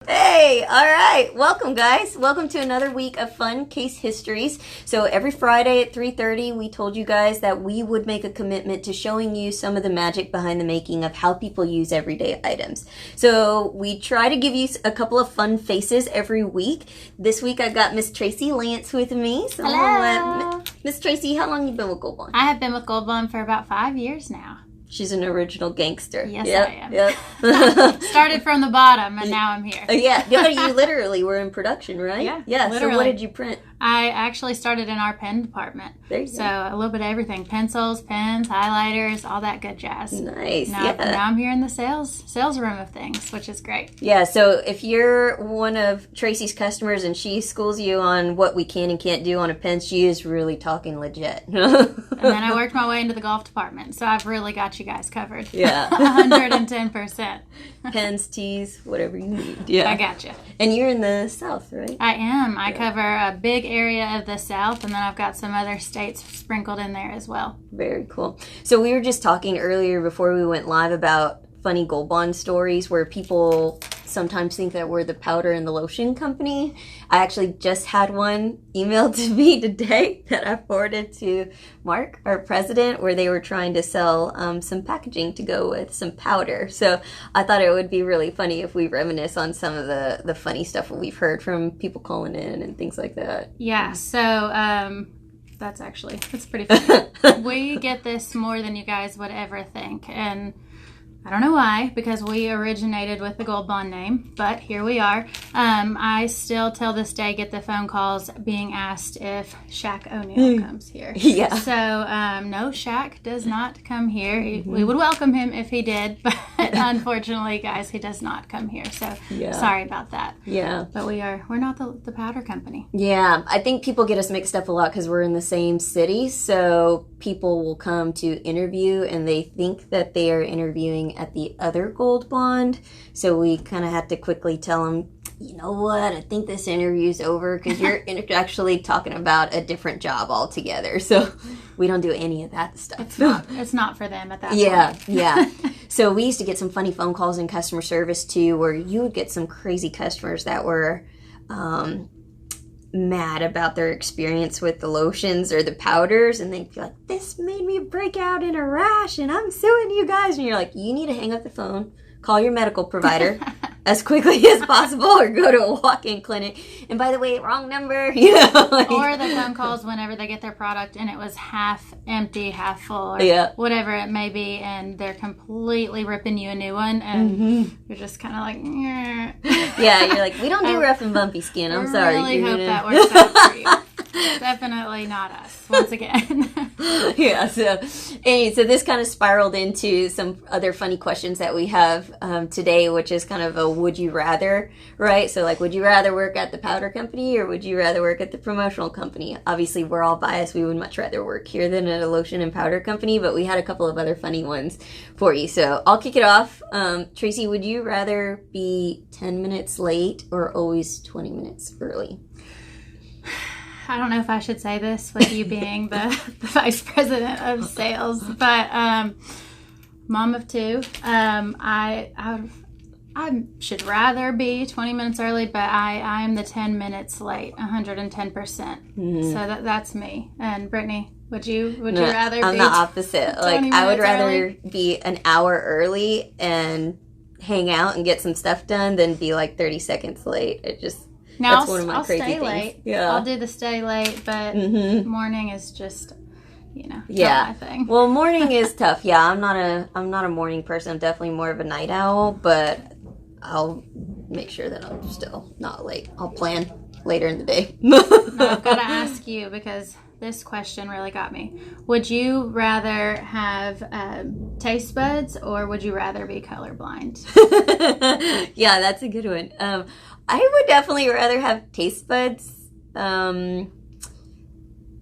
Hey, all right. Welcome, guys. Welcome to another week of fun case histories. So every Friday at 3:30, we told you guys that we would make a commitment to showing you some of the magic behind the making of how people use everyday items. So we try to give you a couple of fun faces every week. This week, I've got Miss Tracy Lance with me. So Hello. Miss Tracy, how long have you been with Gold Bond? I have been with Gold Bond for about 5 years now. She's an original gangster. Yes, yep, I am. Yep. Started from the bottom, and now I'm here. Yeah, you literally were in production, right? Yeah, So what did you print? I actually started in our pen department. There you so go. a little bit of everything. Pencils, pens, highlighters, all that good jazz. Nice. Now I'm here in the sales room of things, which is great. Yeah, so if you're one of Tracy's customers and she schools you on what we can and can't do on a pen, she is really talking legit. And then I worked my way into the golf department, so I've really got you guys covered. Yeah. 110%. Pens, teas, whatever you need. Yeah. I got you. And you're in the South, right? I am. I cover a big area of the South, and then I've got some other states sprinkled in there as well. Very cool. So we were just talking earlier before we went live about funny Gold Bond stories where people sometimes think that we're the powder and the lotion company. I actually just had one emailed to me today that I forwarded to Mark, our president, where they were trying to sell some packaging to go with some powder. So I thought it would be really funny if we reminisce on some of the funny stuff that we've heard from people calling in and things like that. Yeah, so that's pretty funny. We get this more than you guys would ever think, and I don't know why, because we originated with the Gold Bond name, but here we are. I still, till this day, get the phone calls being asked if Shaq O'Neal comes here. Yeah. So, no, Shaq does not come here. We would welcome him if he did, but unfortunately, guys, he does not come here. So, sorry about that. Yeah. But we're not the powder company. Yeah, I think people get us mixed up a lot because we're in the same city. So people will come to interview and they think that they are interviewing at the other Gold Bond. So we kind of had to quickly tell them, you know what, I think this interview's over because you're actually talking about a different job altogether. So we don't do any of that stuff. It's not for them at that point. Yeah. So we used to get some funny phone calls in customer service too, where you would get some crazy customers that were mad about their experience with the lotions or the powders, and they'd be like, this made me break out in a rash and I'm suing you guys. And you're like, you need to hang up the phone, call your medical provider as quickly as possible, or go to a walk-in clinic. And by the way, wrong number. Or the phone calls whenever they get their product and it was half empty, half full, or whatever it may be, and they're completely ripping you a new one, and you're just kind of like, yeah, you're like, we don't do rough and bumpy skin. I'm sorry. I really hope that works out for you. Definitely not us, once again. Yeah, so this kind of spiraled into some other funny questions that we have today, which is kind of a would you rather, right? So like, would you rather work at the powder company or would you rather work at the promotional company? Obviously, we're all biased. We would much rather work here than at a lotion and powder company, but we had a couple of other funny ones for you. So I'll kick it off. Tracy, would you rather be 10 minutes late or always 20 minutes early? I don't know if I should say this with you being the vice president of sales, but mom of two, I should rather be 20 minutes early, but I am the 10 minutes late, 110%. So that's me. And Brittany, would you rather I'm be the opposite. Like, I would rather early? be an hour early and hang out and get some stuff done than be like 30 seconds late. That's one of my crazy stay things. Late. Yeah. I'll do the stay late, but morning is just, not my thing. Well, morning is tough. Yeah, I'm not a morning person. I'm definitely more of a night owl, but I'll make sure that I'm still not late. I'll plan later in the day. No, I've got to ask you because this question really got me. Would you rather have taste buds or would you rather be colorblind? Yeah, that's a good one. I would definitely rather have taste buds. I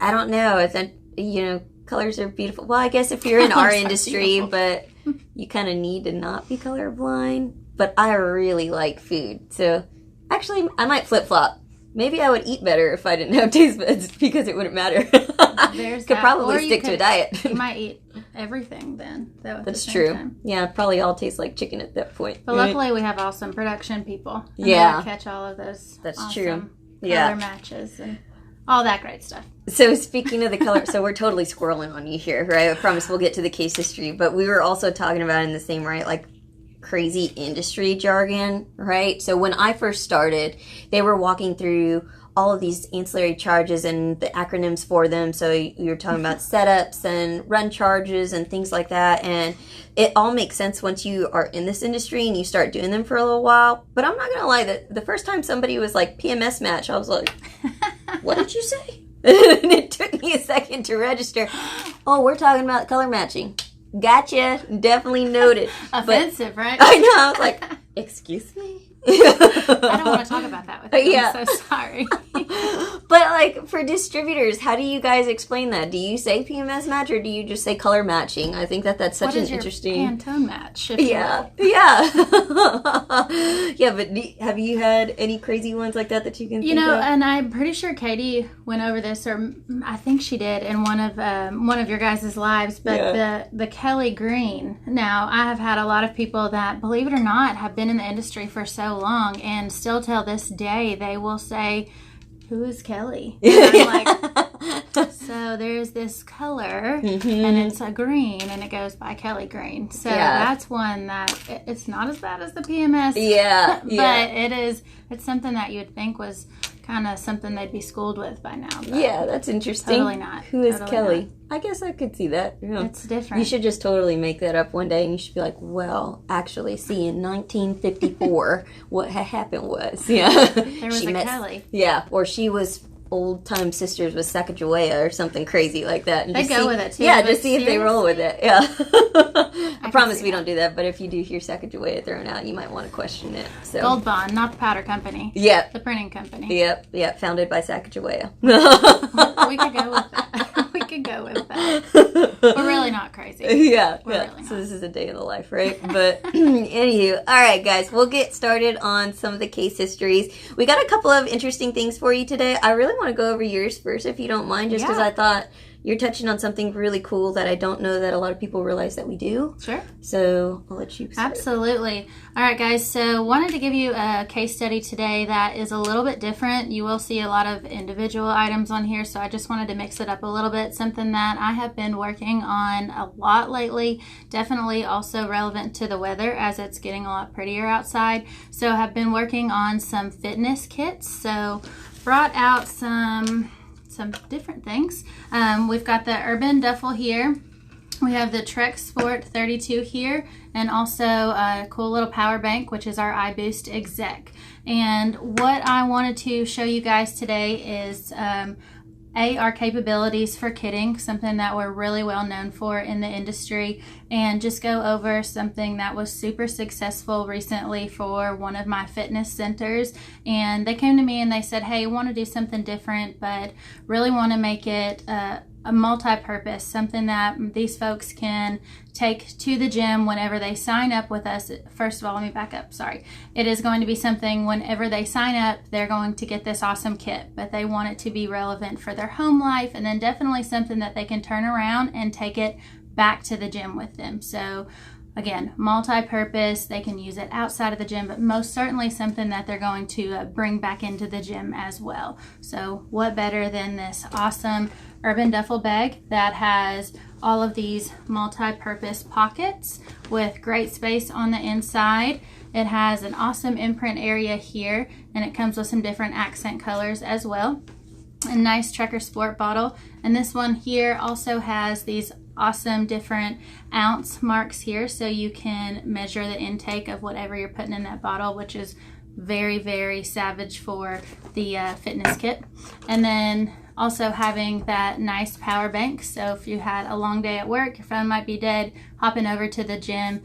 don't know. It's colors are beautiful. Well, I guess if you're in our industry, but you kind of need to not be colorblind. But I really like food, so actually, I might flip flop. Maybe I would eat better if I didn't have taste buds because it wouldn't matter. There's Could probably stick to a diet. You might eat everything then. Though, at That's the same true. Time. Yeah, it probably all tastes like chicken at that point. But luckily, we have awesome production people. And Yeah. they catch all of those. That's awesome true. Color matches and all that great stuff. So speaking of the color, so we're totally squirreling on you here, right? I promise we'll get to the case history, but we were also talking about in the same, right, like crazy industry jargon, right? So when I first started, they were walking through all of these ancillary charges and the acronyms for them. So you're talking about setups and run charges and things like that. And it all makes sense once you are in this industry and you start doing them for a little while. But I'm not going to lie, that the first time somebody was like PMS match, I was like, what did you say? And it took me a second to register. Oh, we're talking about color matching. Gotcha. Definitely noted. Offensive, right? I know. I was like, excuse me? I don't want to talk about that with you. Yeah. I'm so sorry. But like for distributors, how do you guys explain that? Do you say PMS match or do you just say color matching? I think that's such an interesting Pantone match. Yeah. Yeah, but have you had any crazy ones like that you can think of? And I'm pretty sure Katie went over this, or I think she did in one of your guys' lives, but the Kelly Green. Now, I have had a lot of people that, believe it or not, have been in the industry for so long and still till this day they will say, who is Kelly? And I'm like, so there's this color and it's a green and it goes by Kelly Green. So that's one that it's not as bad as the PMS. Yeah. But it's something that you would think was kind of something they'd be schooled with by now. Yeah, that's interesting. Totally not. Who is Kelly? Not. I guess I could see that. Yeah. It's different. You should just totally make that up one day and you should be like, well, actually, see, in 1954, what had happened was, there was Kelly. Yeah, or she was old-time sisters with Sacagawea or something crazy like that. And they go with it, too. Yeah, just see if they roll with it. Yeah. I promise we don't do that, but if you do hear Sacagawea thrown out, you might want to question it. So. Gold Bond, not the powder company. Yep. The printing company. Yep, founded by Sacagawea. We could go with that. We could go with that. We're really not crazy. Yeah. Really not. So this is a day in the life, right? But anywho, all right, guys, we'll get started on some of the case histories. We got a couple of interesting things for you today. I really want to go over yours first, if you don't mind, just because I thought you're touching on something really cool that I don't know that a lot of people realize that we do. Sure. So I'll let you start. Absolutely. All right, guys. So wanted to give you a case study today that is a little bit different. You will see a lot of individual items on here, so I just wanted to mix it up a little bit. Something that I have been working on a lot lately. Definitely also relevant to the weather as it's getting a lot prettier outside. So I have been working on some fitness kits. So brought out some different things. We've got the Urban Duffel here. We have the Trek Sport 32 here, and also a cool little power bank, which is our iBoost Exec. And what I wanted to show you guys today is our capabilities for kitting, something that we're really well known for in the industry, and just go over something that was super successful recently for one of my fitness centers. And they came to me and they said, hey, I want to do something different, but really want to make it a multi-purpose, something that these folks can take to the gym whenever they sign up with us. First of all, let me back up. Sorry. It is going to be something whenever they sign up, they're going to get this awesome kit, but they want it to be relevant for their home life, and then definitely something that they can turn around and take it back to the gym with them. So again, multi-purpose, they can use it outside of the gym, but most certainly something that they're going to bring back into the gym as well. So what better than this awesome Urban Duffel bag that has all of these multi-purpose pockets with great space on the inside. It has an awesome imprint area here, and it comes with some different accent colors as well. A nice Trekker Sport bottle, and this one here also has these awesome different ounce marks here, so you can measure the intake of whatever you're putting in that bottle, which is very, very savage for the fitness kit. And then also having that nice power bank, so if you had a long day at work, your phone might be dead, hopping over to the gym,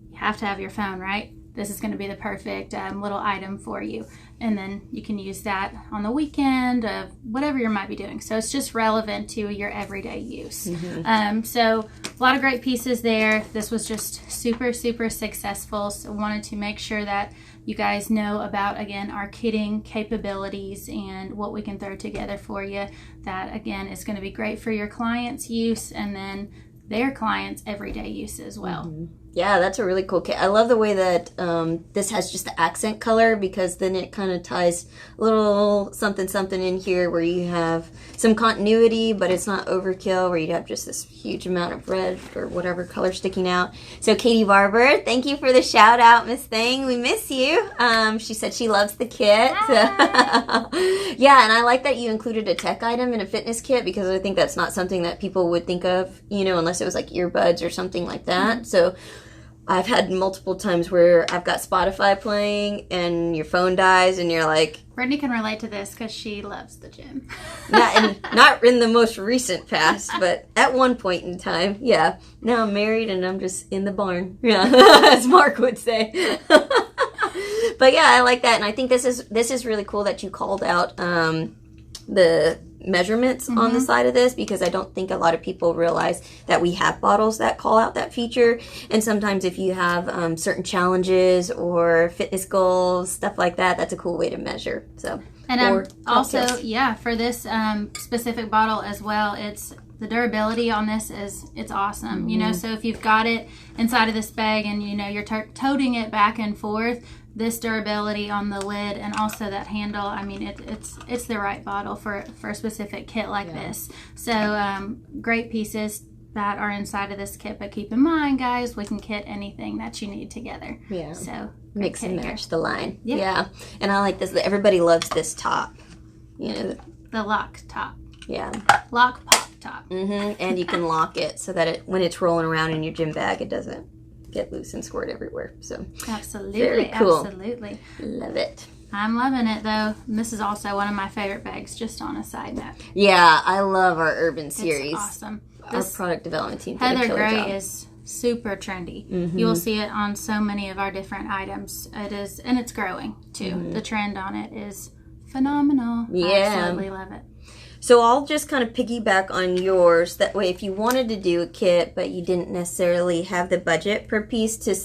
you have to have your phone, right? This is going to be the perfect little item for you. And then you can use that on the weekend, whatever you might be doing. So it's just relevant to your everyday use. So a lot of great pieces there. This was just super, super successful. So wanted to make sure that you guys know about, again, our kitting capabilities and what we can throw together for you. That, again, is going to be great for your clients' use, and then their clients' everyday use as well. Mm-hmm. Yeah, that's a really cool kit. I love the way that this has just the accent color, because then it kind of ties a little something something in here where you have some continuity, but it's not overkill, where you have just this huge amount of red or whatever color sticking out. So Katie Barber, thank you for the shout out, Miss Thing. We miss you. She said she loves the kit. Yeah, and I like that you included a tech item in a fitness kit, because I think that's not something that people would think of, unless it was like earbuds or something like that. Mm-hmm. So I've had multiple times where I've got Spotify playing and your phone dies and you're like... Brittany can relate to this because she loves the gym. not in the most recent past, but at one point in time, yeah. Now I'm married and I'm just in the barn. Yeah, as Mark would say. But yeah, I like that. And I think this is really cool that you called out the measurements mm-hmm. on the side of this, because I don't think a lot of people realize that we have bottles that call out that feature. And sometimes if you have certain challenges or fitness goals, stuff like that, that's a cool way to measure. So, and also, for this specific bottle as well, it's the durability on this it's awesome. Mm-hmm. So if you've got it inside of this bag and you're toting it back and forth, this durability on the lid and also that handle, I mean, it's the right bottle for a specific kit like this. So great pieces that are inside of this kit, but keep in mind, guys, we can kit anything that you need together. Yeah. So mix and match the line. Yeah. And I like this. Everybody loves this top. The lock top. Yeah. Lock pop top. Mm-hmm. And you can lock it so that when it's rolling around in your gym bag, it doesn't get loose and squirt everywhere. So absolutely, very cool. Absolutely, love it. I'm loving it though. This is also one of my favorite bags. Just on a side note. Yeah, I love our Urban series. It's awesome. Our product development team. Heather Gray is super trendy. Mm-hmm. You will see it on so many of our different items. It is, and it's growing too. Mm-hmm. The trend on it is phenomenal. Yeah, I absolutely love it. So I'll just kind of piggyback on yours. That way, if you wanted to do a kit, but you didn't necessarily have the budget per piece to,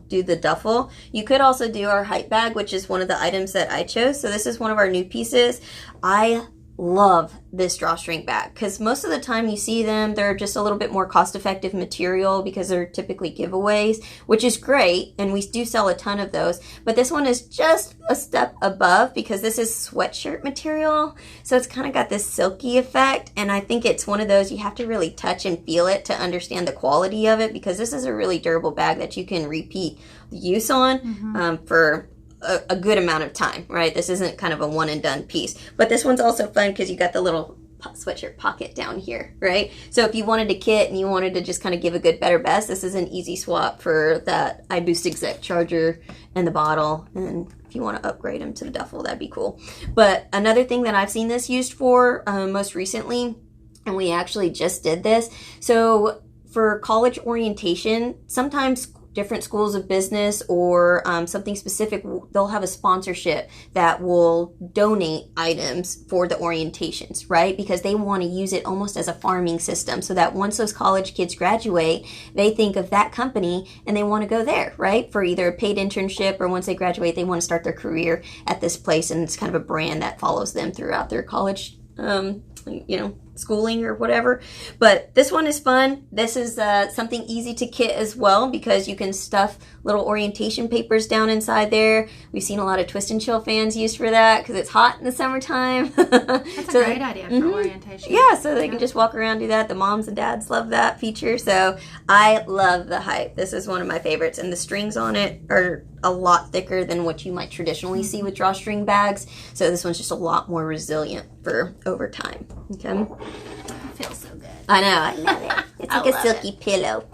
do the duffel, you could also do our hype bag, which is one of the items that I chose. So this is one of our new pieces. I love this drawstring bag because most of the time you see them, they're just a little bit more cost-effective material because they're typically giveaways, which is great, and we do sell a ton of those. But this one is just a step above because this is sweatshirt material, so it's kind of got this silky effect, and I think it's one of those you have to really touch and feel it to understand the quality of it, because this is a really durable bag that you can repeat use on for a good amount of time, right? This isn't kind of a one and done piece. But this one's also fun because you got the little sweatshirt pocket down here, right? So if you wanted a kit and you wanted to just kind of give a good, better, best, this is an easy swap for that iBoost Exec charger and the bottle. And if you want to upgrade them to the duffel, that'd be cool. But another thing that I've seen this used for most recently, and we actually just did this. So for college orientation, sometimes different schools of business or something specific, they'll have a sponsorship that will donate items for the orientations, right? Because they want to use it almost as a farming system so that once those college kids graduate, they think of that company and they want to go there, right? For either a paid internship or once they graduate, they want to start their career at this place, and it's kind of a brand that follows them throughout their college schooling or whatever. But this one is fun. This is something easy to kit as well because you can stuff little orientation papers down inside there. We've seen a lot of Twist and Chill fans used for that because it's hot in the summertime. That's a great idea for orientation. Yeah, so they can just walk around, do that. The moms and dads love that feature. So I love the hype. This is one of my favorites, and the strings on it are a lot thicker than what you might traditionally see with drawstring bags. So this one's just a lot more resilient for over time. Okay. It feels so good. I know, I love it. It's like a silky pillow.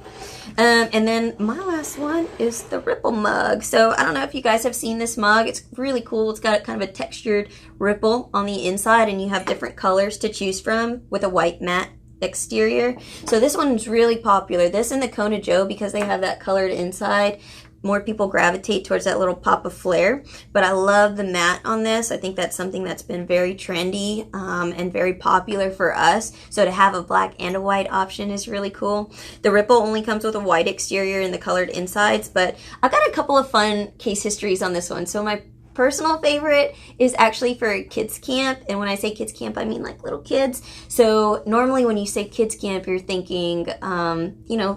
And then my last one is the Ripple mug. So I don't know if you guys have seen this mug. It's really cool. It's got kind of a textured ripple on the inside, and you have different colors to choose from with a white matte exterior. So this one's really popular. This and the Kona Joe, because they have that colored inside, more people gravitate towards that little pop of flare. But I love the matte on this. I think that's something that's been very trendy and very popular for us. So to have a black and a white option is really cool. The Ripple only comes with a white exterior and the colored insides, but I've got a couple of fun case histories on this one. So my personal favorite is actually for kids camp. And when I say kids camp, I mean like little kids. So normally when you say kids camp, you're thinking,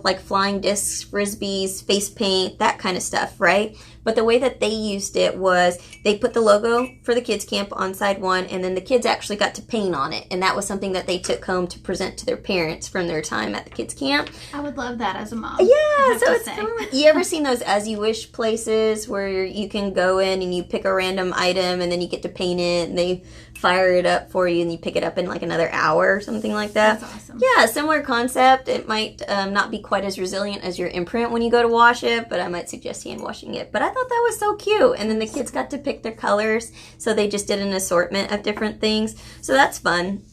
like flying discs, frisbees, face paint, that kind of stuff, right? But the way that they used it was they put the logo for the kids camp on side one, and then the kids actually got to paint on it. And that was something that they took home to present to their parents from their time at the kids camp. I would love that as a mom. Yeah, so it's kind of like, you ever seen those As You Wish places where you can go in and you pick a random item and then you get to paint it and they fire it up for you and you pick it up in like another hour or something like that? That's awesome. Yeah, similar concept. It might not be quite as resilient as your imprint when you go to wash it, but I might suggest hand washing it. But I thought that was so cute. And then the kids got to pick their colors, so they just did an assortment of different things. So that's fun.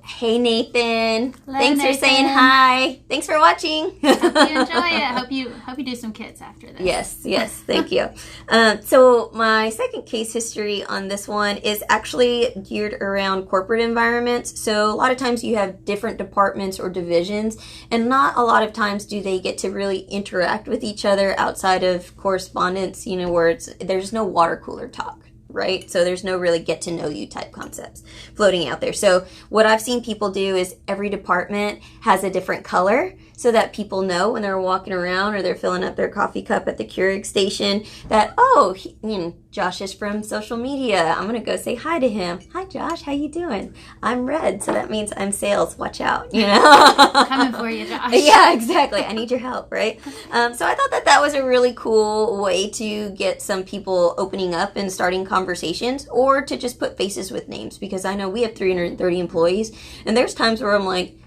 Hey Nathan. Hello, Thanks Nathan. for saying hi. Thanks for watching. Hope you enjoy it. Hope you do some kits after this. Yes, thank you. So my second case history on this one is actually geared around corporate environments. So a lot of times you have different departments or divisions, and not a lot of times do they get to really interact with each other outside of correspondence, where there's no water cooler talk. Right? So there's no really get to know you type concepts floating out there. So what I've seen people do is every department has a different color so that people know when they're walking around or they're filling up their coffee cup at the Keurig station that, Josh is from social media. I'm going to go say hi to him. Hi, Josh. How you doing? I'm red, so that means I'm sales. Watch out, Coming for you, Josh. Yeah, exactly. I need your help, right? So I thought that was a really cool way to get some people opening up and starting conversations, or to just put faces with names, because I know we have 330 employees, and there's times where I'm like,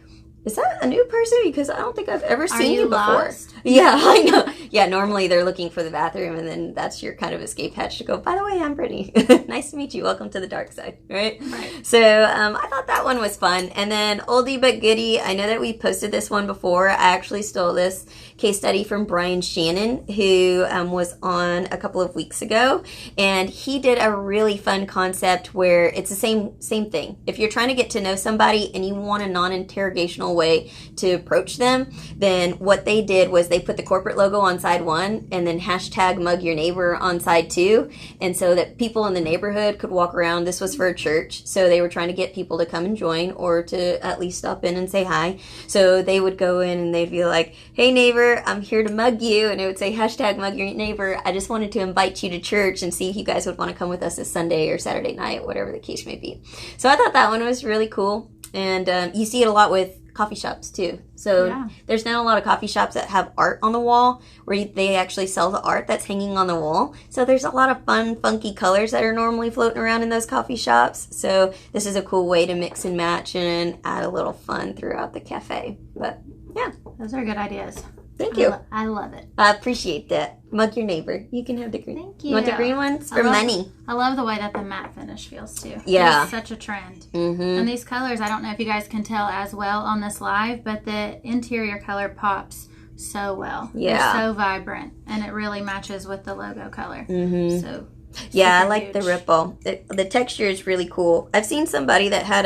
is that a new person? Because I don't think I've ever seen you before. Lost? Yeah, I know. Yeah, normally they're looking for the bathroom, and then that's your kind of escape hatch to go, by the way, I'm Brittany. Nice to meet you. Welcome to the dark side, right? So I thought that one was fun. And then oldie but goodie, I know that we posted this one before. I actually stole this case study from Brian Shannon, who was on a couple of weeks ago. And he did a really fun concept where it's the same thing. If you're trying to get to know somebody and you want a non-interrogational way to approach them, then what they did was they put the corporate logo on side one and then hashtag mug your neighbor on side two, and so that people in the neighborhood could walk around. This was for a church, so they were trying to get people to come and join, or to at least stop in and say hi. So they would go in and they'd be like, hey neighbor, I'm here to mug you, and it would say hashtag mug your neighbor. I just wanted to invite you to church and see if you guys would want to come with us this Sunday or Saturday night, whatever the case may be. So I thought that one was really cool. And you see it a lot with coffee shops too. So there's not a lot of coffee shops that have art on the wall, where they actually sell the art that's hanging on the wall. So there's a lot of fun, funky colors that are normally floating around in those coffee shops. So this is a cool way to mix and match and add a little fun throughout the cafe. But yeah, those are good ideas. Thank you. I love it. I appreciate that. Mug your neighbor. You can have the green. Thank you. You want the green ones? For money. I love the way that the matte finish feels too. Yeah. It's such a trend. Mm-hmm. And these colors, I don't know if you guys can tell as well on this live, but the interior color pops so well. Yeah. They're so vibrant, and it really matches with the logo color. Mm-hmm. So yeah, I like the ripple. The texture is really cool. I've seen somebody that had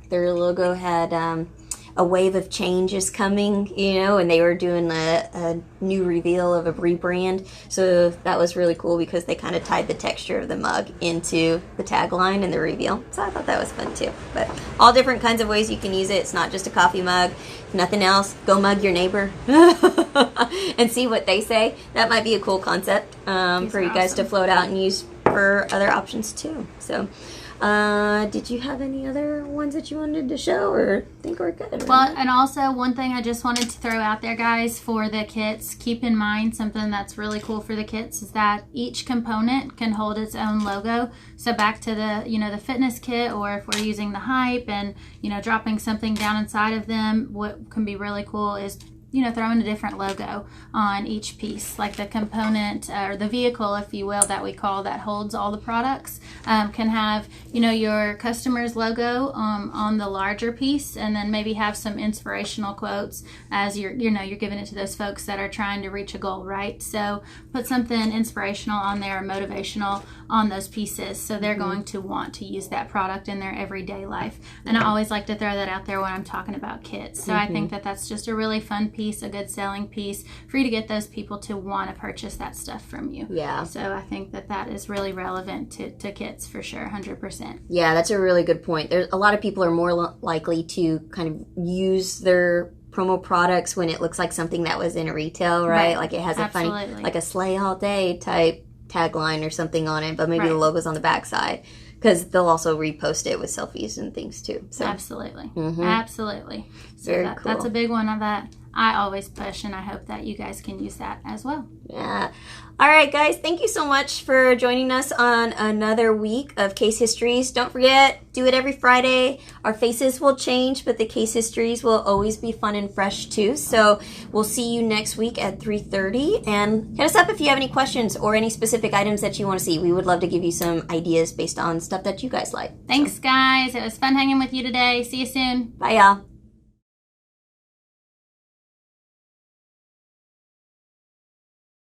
their logo had a wave of change is coming, and they were doing a new reveal of a rebrand. So that was really cool because they kind of tied the texture of the mug into the tagline and the reveal. So I thought that was fun too. But all different kinds of ways you can use it. It's not just a coffee mug. If nothing else, go mug your neighbor and see what they say. That might be a cool concept for you guys to float out and use for other options too. So did you have any other ones that you wanted to show, or think we're good? Well, and also one thing I just wanted to throw out there, guys, for the kits, keep in mind something that's really cool for the kits is that each component can hold its own logo. So back to the, the fitness kit, or if we're using the hype and, dropping something down inside of them, what can be really cool is throwing a different logo on each piece, like the component or the vehicle, if you will, that we call that holds all the products, can have, your customer's logo on the larger piece, and then maybe have some inspirational quotes as you're giving it to those folks that are trying to reach a goal, right? So put something inspirational on there, motivational on those pieces, so they're going to want to use that product in their everyday life. And I always like to throw that out there when I'm talking about kits. So I think that that's just a really fun piece piece, a good selling piece for you to get those people to want to purchase that stuff from you. Yeah. So I think that is really relevant to kits for sure, 100%. Yeah, that's a really good point. There's a lot of people are more likely to kind of use their promo products when it looks like something that was in retail, right? Like it has a funny, like a slay all day type tagline or something on it, but maybe the logo's on the backside. Because they'll also repost it with selfies and things too. So. Absolutely. Absolutely. So Very cool. That's a big one of that I always push, and I hope that you guys can use that as well. Yeah. All right, guys. Thank you so much for joining us on another week of Case Histories. Don't forget, do it every Friday. Our faces will change, but the case histories will always be fun and fresh too. So we'll see you next week at 3:30. And hit us up if you have any questions or any specific items that you want to see. We would love to give you some ideas based on stuff that you guys like. Thanks, guys. It was fun hanging with you today. See you soon. Bye, y'all.